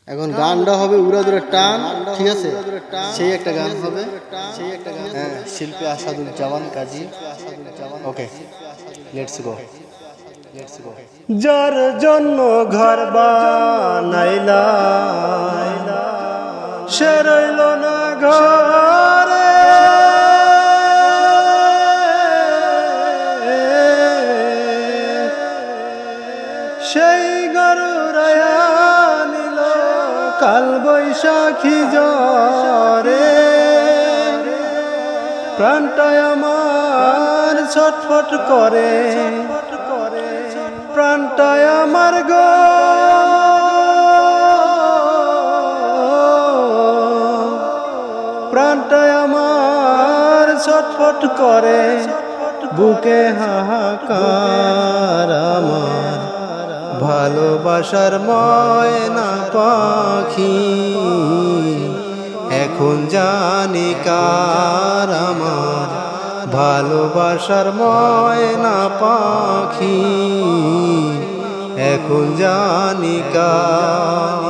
এখন গানটা হবে উড়াদুরা টান, ঠিক আছে? সেই একটা গান হবে, হ্যাঁ, শিল্পী আসাদুজ্জামান কাজী। ওকে, লেটস গো। যার জন্য ঘর বানাইলা সে রইল না ঘরে, সেই গরুরায়া নিল কাল বৈশাখী জ্বরে। প্রাণটায় আমার ছটফট করে, প্রাণটায় আমার গো প্রাণটায় আমার ছটফট করে, বুকে হাহাকার আমার ভালোবাসার ময়না পাখি। এখন জানি কার আমার ভালোবাসার ময়না পাখি, এখন জানি কার।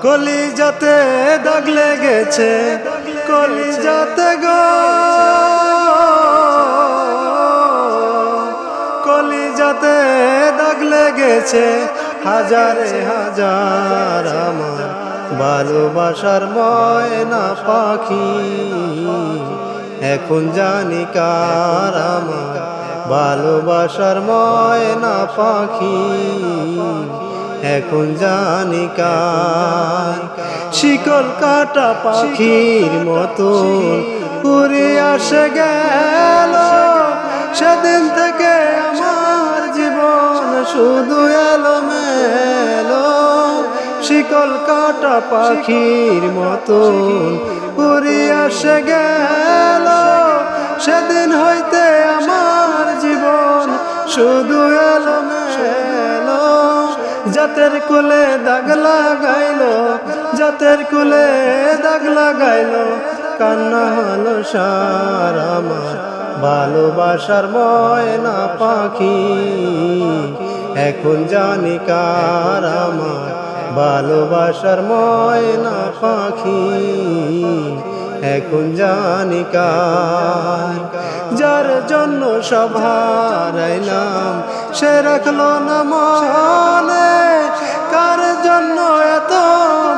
কলিজাতে দাগ লেগেছে, কলিজাতে গো, কলিজাতে দাগ লেগেছে হাজারে হাজার আমার ভালোবাসার ময়না পাখি। এখন জানি কার আমার ভালোবাসার ময়না পাখি, এখন জানি কার। শিকল কাটা পাখির মতো উড়ে আসে গেল, সেদিন থেকে আমার জীবন শুধু এলোমেলো। শিকল কাটা পাখির মতো উড়ে আসে গেল, সেদিন হইতে আমার জীবন শুধু এলোমেলো। জাতের কুলে দাগ লাগাইলো, জাতের কুলে দাগ লাগাইলো, কান্না হলো সার আমার ভালোবাসার ময়না পাখি। এখন জানি কার আমার ভালোবাসার ময়না পাখি, এখন জানি কার। যার জন্য সব হারাইলাম সে রাখলো না মনে, কার জন্য এত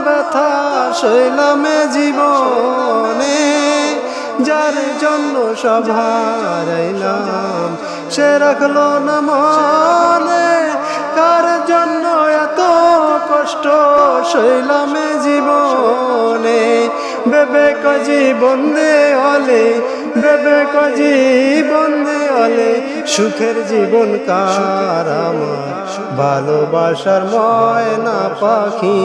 ব্যথা সইলাম জীবনে। যার জন্য সব হারাইলাম সে রাখলো না মনে, কার জন্য এত কষ্ট সইলাম জীবনে। বিবেক জীবন দেওয়ালে, বিবেক জীবন দেওয়ালে, সুখের জীবন কার আমার ভালোবাসার ময়না পাখি।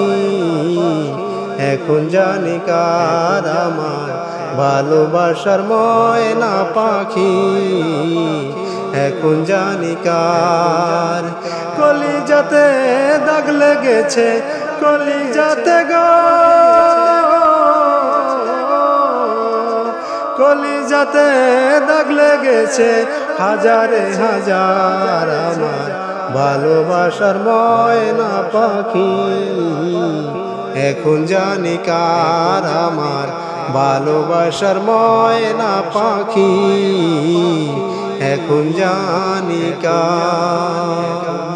এখন জানি কার আমার ভালোবাসার ময়না পাখি, এখন জানি কার। কলিজাতে দাগ লেগেছে, কলিজাতে গো, কলিজাতে দাগ লেগেছে হাজারে হাজার আমার ভালোবাসার ময়না পাখি। এখন জানি কার আমার ভালোবাসার ময়না পাখি, এখন জানি কার।